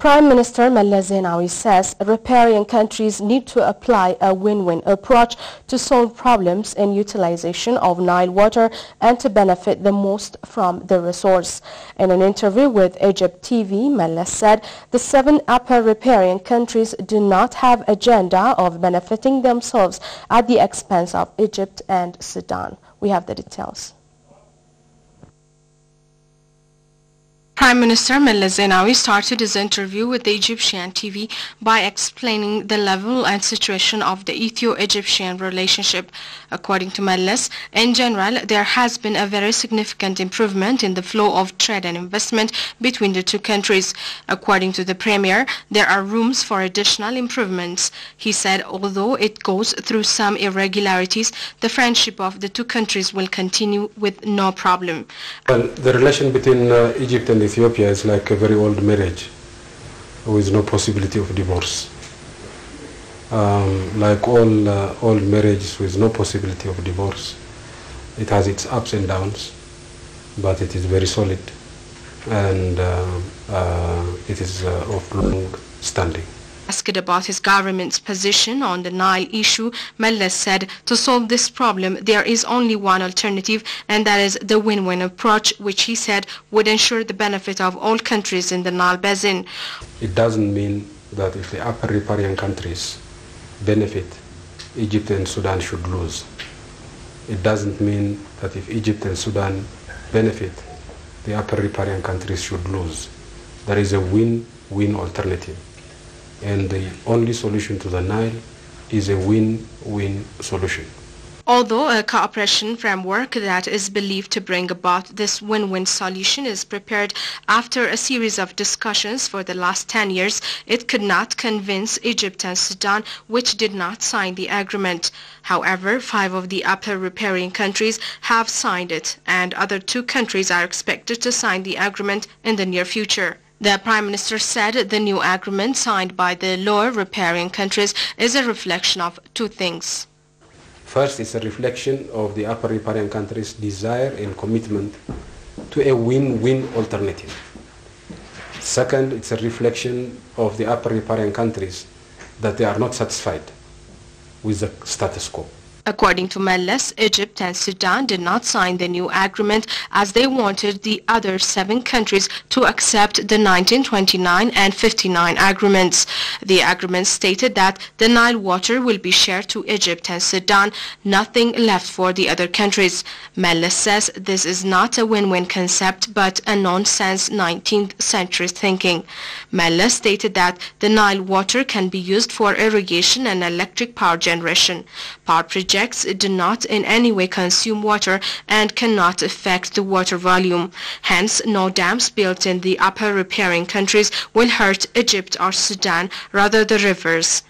Prime Minister Zenawi says riparian countries need to apply a win-win approach to solve problems in utilization of Nile water and to benefit the most from the resource. In an interview with Egypt TV, Mella said the 7 upper riparian countries do not have agenda of benefiting themselves at the expense of Egypt and Sudan. We have the details. Prime Minister Zenawi started his interview with the Egyptian TV by explaining the level and situation of the Ethio-Egyptian relationship. According to Mellis, in general, there has been a very significant improvement in the flow of trade and investment between the two countries. According to the Premier, there are rooms for additional improvements. He said although it goes through some irregularities, the friendship of the two countries will continue with no problem. Well, the relation between Egypt and Ethiopia is like a very old marriage with no possibility of divorce. Like all old marriages with no possibility of divorce, it has its ups and downs, but it is very solid and it is of long standing. Asked about his government's position on the Nile issue, Mellis said to solve this problem there is only one alternative, and that is the win-win approach, which he said would ensure the benefit of all countries in the Nile basin. It doesn't mean that if the upper riparian countries benefit, Egypt and Sudan should lose. It doesn't mean that if Egypt and Sudan benefit, the upper riparian countries should lose. There is a win-win alternative. And the only solution to the Nile is a win-win solution. Although a cooperation framework that is believed to bring about this win-win solution is prepared after a series of discussions for the last 10 years, it could not convince Egypt and Sudan, which did not sign the agreement. However, 5 of the upper riparian countries have signed it, and other 2 countries are expected to sign the agreement in the near future. The Prime Minister said the new agreement signed by the lower riparian countries is a reflection of 2 things. First, it's a reflection of the upper riparian countries' desire and commitment to a win-win alternative. Second, it's a reflection of the upper riparian countries that they are not satisfied with the status quo. According to Mellis, Egypt and Sudan did not sign the new agreement as they wanted the other 7 countries to accept the 1929 and 59 agreements. The agreement stated that the Nile water will be shared to Egypt and Sudan, nothing left for the other countries. Mellis says this is not a win-win concept but a nonsense 19th century thinking. Mellis stated that the Nile water can be used for irrigation and electric power generation. Power projects do not in any way consume water and cannot affect the water volume. Hence, no dams built in the upper riparian countries will hurt Egypt or Sudan, rather the rivers.